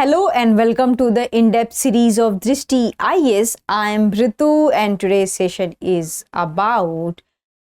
Hello and welcome to the in-depth series of Drishti IAS. I am Ritu and today's session is about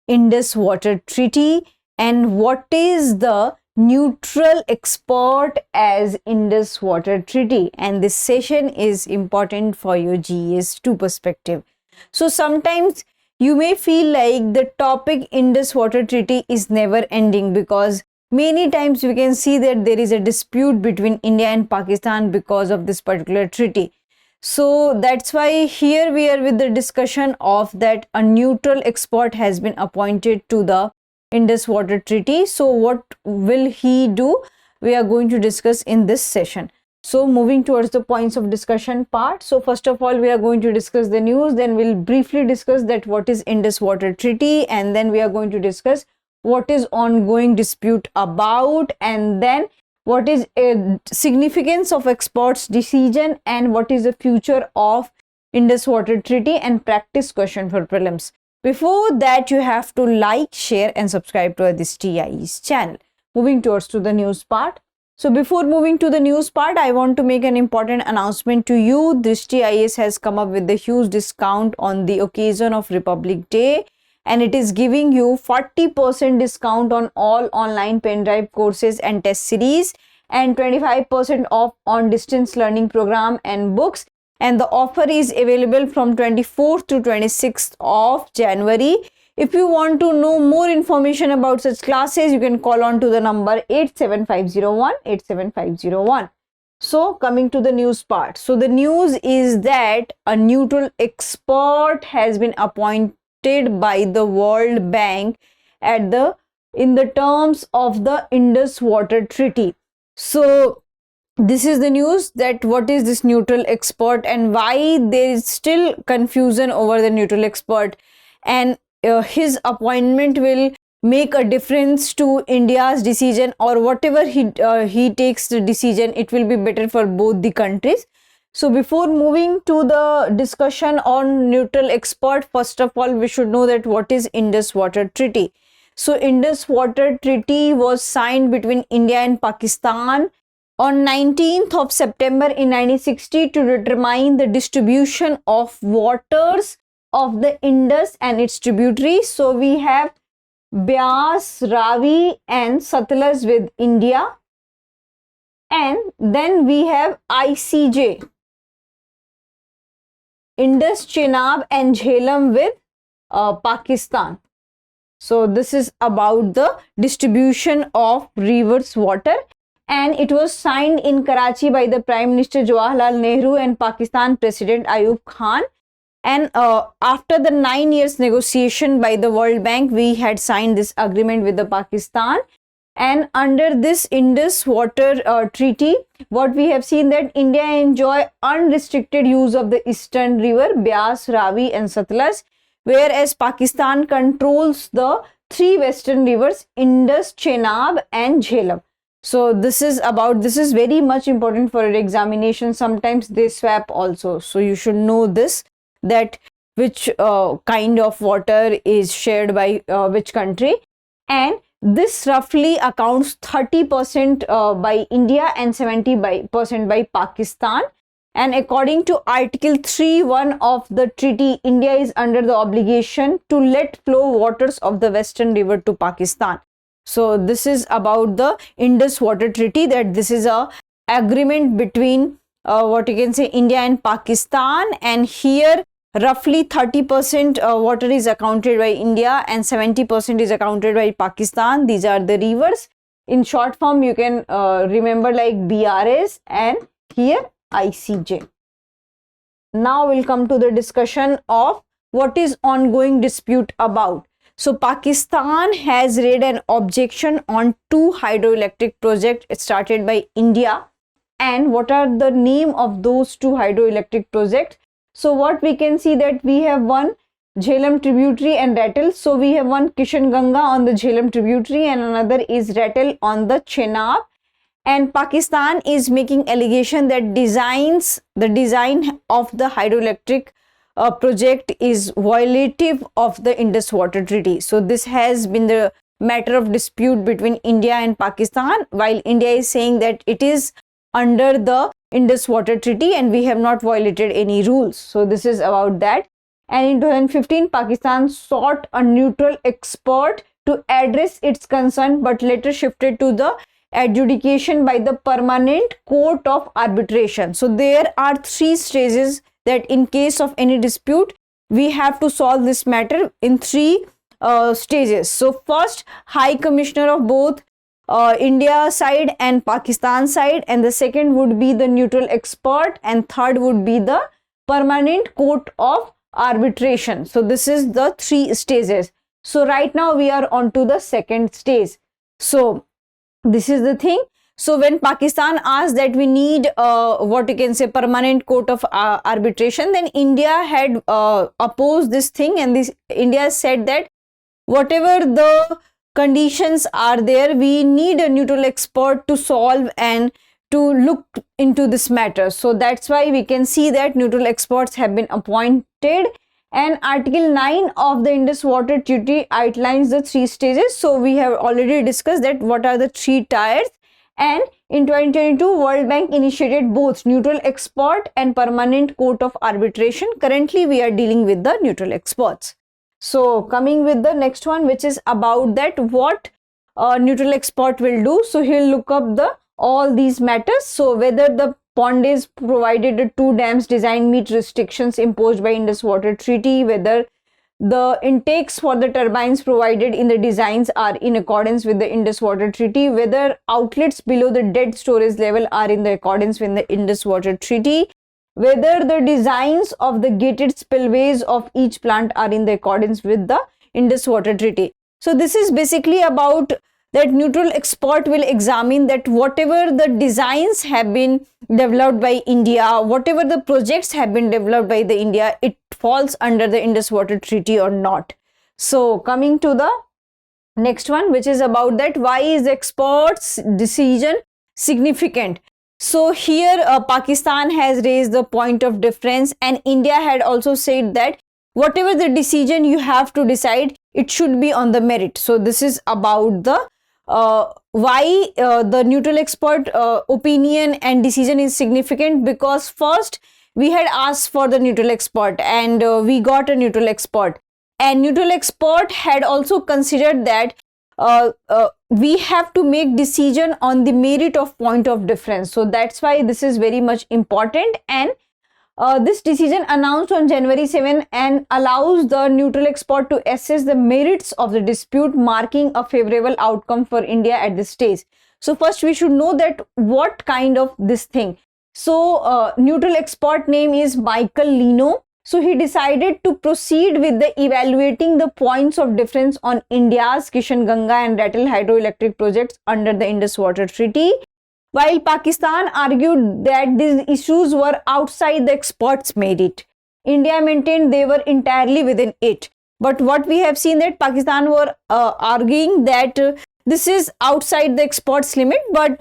Indus Water Treaty and what is the neutral export as Indus Water Treaty, and this session is important for your GS 2 perspective. So sometimes you may feel like the topic Indus Water Treaty is never ending because many times we can see that there is a dispute between India and Pakistan because of this particular treaty. So that's why here we are with the discussion of that a neutral expert has been appointed to the Indus Water Treaty. So what will he do? We are going to discuss in this session. So moving towards the points of discussion part. So first of all, we are going to discuss the news, then we'll briefly discuss that what is Indus Water Treaty, and then we are going to discuss what is ongoing dispute about, and then what is a significance of experts decision, and what is the future of Indus Water Treaty, and practice question for prelims. Before that, you have to like, share and subscribe to this TI's channel. Moving towards to the news part. So before moving to the news part, I want to make an important announcement to you. Drishti IAS has come up with the huge discount on the occasion of Republic Day, and it is giving you 40% discount on all online pen drive courses and test series, and 25% off on distance learning program and books. And the offer is available from 24th to 26th of January. If you want to know more information about such classes, you can call on to the number 87501. So coming to the news part. So the news is that a neutral expert has been appointed by the World Bank in the terms of the Indus Water Treaty. So this is the news, that what is this neutral expert and why there is still confusion over the neutral expert, and his appointment will make a difference to India's decision, or whatever he takes the decision, it will be better for both the countries. So before moving to the discussion on neutral expert, first of all, we should know that what is Indus Water Treaty. So Indus Water Treaty was signed between India and Pakistan on 19th of September in 1960 to determine the distribution of waters of the Indus and its tributaries. So we have Beas, Ravi and Satluj with India, and then we have ICJ, Indus, Chenab and Jhelum with Pakistan. So this is about the distribution of rivers water, and it was signed in Karachi by the Prime Minister Jawaharlal Nehru and Pakistan President Ayub Khan. And after the 9 years negotiation by the World Bank, we had signed this agreement with the Pakistan. And under this Indus Water Treaty, what we have seen that India enjoy unrestricted use of the eastern river Beas, Ravi and Satluj, whereas Pakistan controls the three western rivers Indus, Chenab and Jhelum. So this is very much important for your examination. Sometimes they swap also, so you should know this, that which kind of water is shared by which country. And this roughly accounts 30% by India and 70% by Pakistan. And according to Article 3(1) of the treaty, India is under the obligation to let flow waters of the western river to Pakistan. So this is about the Indus Water Treaty, that this is a agreement between India and Pakistan, and here roughly 30% water is accounted by India and 70% is accounted by Pakistan. These are the rivers. In short form, you can remember like BRS and here ICJ. Now we'll come to the discussion of what is ongoing dispute about. So Pakistan has raised an objection on 2 hydroelectric projects started by India. And what are the name of those 2 hydroelectric projects? So what we can see that we have one Jhelum tributary and Ratel. So we have one Kishan Ganga on the Jhelum tributary and another is Ratel on the Chenab. And Pakistan is making allegation that the design of the hydroelectric project is violative of the Indus Water Treaty. So this has been the matter of dispute between India and Pakistan, while India is saying that it is under the Indus Water Treaty and we have not violated any rules. So this is about that. And in 2015, Pakistan sought a neutral expert to address its concern, but later shifted to the adjudication by the Permanent Court of Arbitration. So there are 3 stages that in case of any dispute, we have to solve this matter in 3 stages. So first, High Commissioner of both India side and Pakistan side, and the second would be the neutral expert, and third would be the Permanent Court of Arbitration. So this is the 3 stages. So right now we are on to the second stage. So this is the thing. So when Pakistan asked that we need what you can say Permanent Court of Arbitration, then India had opposed this thing, and India said that whatever the conditions are there, we need a neutral expert to solve and to look into this matter. So that's why we can see that neutral experts have been appointed, and Article 9 of the Indus Water Treaty outlines the 3 stages. So we have already discussed that what are the 3 tiers, and in 2022 World Bank initiated both neutral expert and Permanent Court of Arbitration. Currently we are dealing with the neutral experts. So coming with the next one, which is about that what a neutral expert will do. So he'll look up all these matters. So whether the pond is provided 2 dams design meet restrictions imposed by Indus Water Treaty, whether the intakes for the turbines provided in the designs are in accordance with the Indus Water Treaty, whether outlets below the dead storage level are in the accordance with the Indus Water Treaty, whether the designs of the gated spillways of each plant are in the accordance with the Indus Water Treaty. So this is basically about that neutral expert will examine that whatever the designs have been developed by India, whatever the projects have been developed by the India, it falls under the Indus Water Treaty or not. So coming to the next one, which is about that why is the expert's decision significant. So here Pakistan has raised the point of difference, and India had also said that whatever the decision you have to decide, it should be on the merit. So this is about the why the neutral expert opinion and decision is significant, because first we had asked for the neutral expert and we got a neutral expert, and neutral expert had also considered that we have to make decision on the merit of point of difference. So that's why this is very much important, and this decision announced on January 7 and allows the neutral expert to assess the merits of the dispute, marking a favorable outcome for India at this stage. So first we should know that what kind of this thing. So neutral expert name is 𝐈𝐀𝐒. So he decided to proceed with the evaluating the points of difference on India's Kishangangai and Ratel hydroelectric projects under the Indus Water Treaty, while Pakistan argued that these issues were outside the expert's merit. India maintained they were entirely within it. But what we have seen that Pakistan were arguing that this is outside the expert's limit, but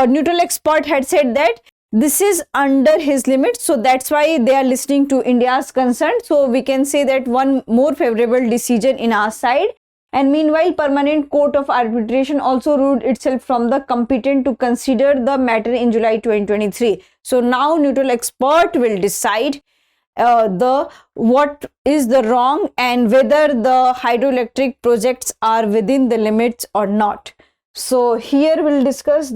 neutral expert had said that this is under his limit. So that's why they are listening to India's concern. So we can say that one more favorable decision in our side. And meanwhile, Permanent Court of Arbitration also ruled itself from the competent to consider the matter in July 2023. So now neutral expert will decide what is the wrong and whether the hydroelectric projects are within the limits or not. So here we'll discuss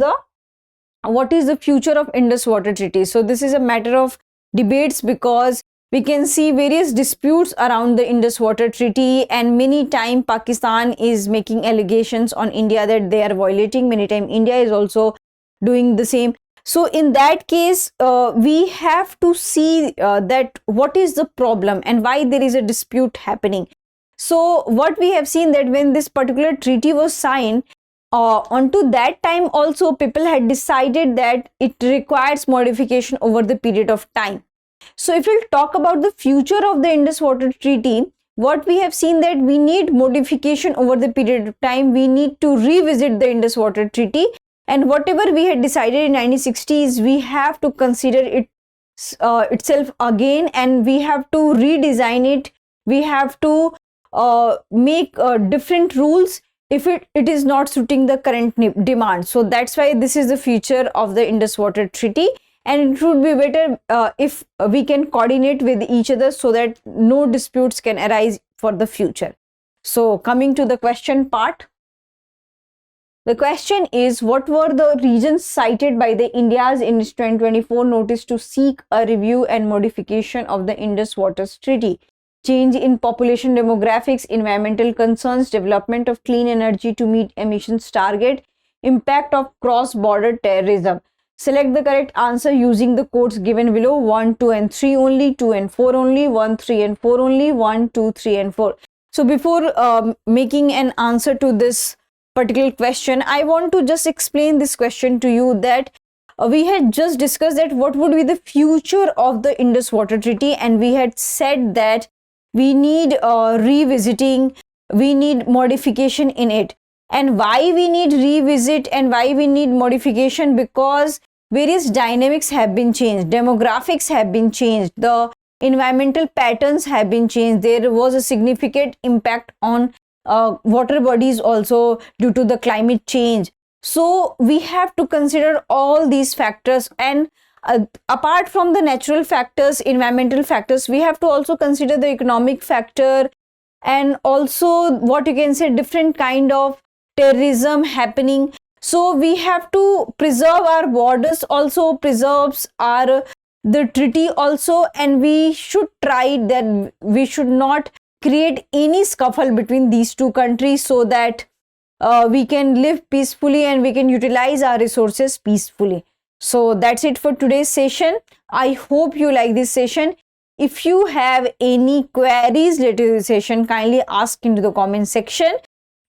what is the future of Indus Water Treaty. So this is a matter of debates, because we can see various disputes around the Indus Water Treaty, and many times Pakistan is making allegations on India that they are violating. Many times India is also doing the same. So in that case, we have to see that what is the problem and why there is a dispute happening. So what we have seen that when this particular treaty was signed, onto that time also people had decided that it requires modification over the period of time. So if we'll talk about the future of the Indus Water Treaty, what we have seen that we need modification over the period of time. We need to revisit the Indus Water Treaty, and whatever we had decided in 1960s, we have to consider it itself again, and we have to redesign it. We have to make different rules if it is not suiting the current demand. So that's why this is the future of the Indus Water Treaty. and it would be better if we can coordinate with each other so that no disputes can arise for the future. So coming to the question part, the question is, what were the reasons cited by the India's Indus 2024 notice to seek a review and modification of the Indus Waters Treaty? Change in population demographics, environmental concerns, development of clean energy to meet emissions target, impact of cross-border terrorism. Select the correct answer using the codes given below: 1, 2 and 3 only, 2 and 4 only, 1, 3 and 4 only, 1, 2, 3 and 4. So before making an answer to this particular question, I want to just explain this question to you, that we had just discussed that what would be the future of the Indus Water Treaty, and we had said that we need revisiting, we need modification in it. And why we need revisit and why we need modification? Because various dynamics have been changed, demographics have been changed, the environmental patterns have been changed. There was a significant impact on water bodies also due to the climate change. So we have to consider all these factors, and apart from the natural factors, environmental factors, we have to also consider the economic factor, and also what you can say, different kind of terrorism happening. So we have to preserve our borders, also preserves our the treaty also, and we should try that we should not create any scuffle between these two countries, so that we can live peacefully and we can utilize our resources peacefully. So that's it for today's session. I hope you like this session. If you have any queries related to the session, kindly ask into the comment section.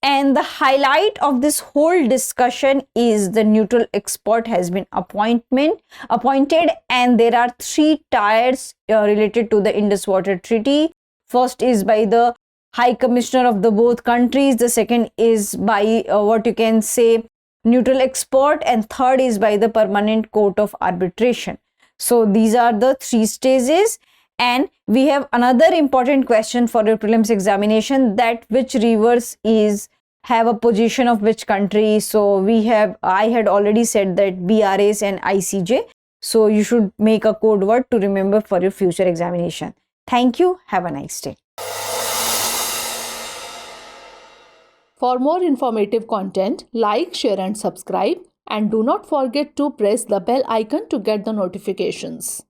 And the highlight of this whole discussion is the neutral expert has been appointed, and there are 3 tiers related to the Indus Water Treaty. First is by the High Commissioner of the both countries, the second is by what you can say neutral expert, and third is by the Permanent Court of Arbitration. So these are the 3 stages. And we have another important question for your prelims examination, that which rivers have a position of which country. So I had already said that BRAs and ICJ. So you should make a code word to remember for your future examination. Thank you. Have a nice day. For more informative content, like, share and subscribe, and do not forget to press the bell icon to get the notifications.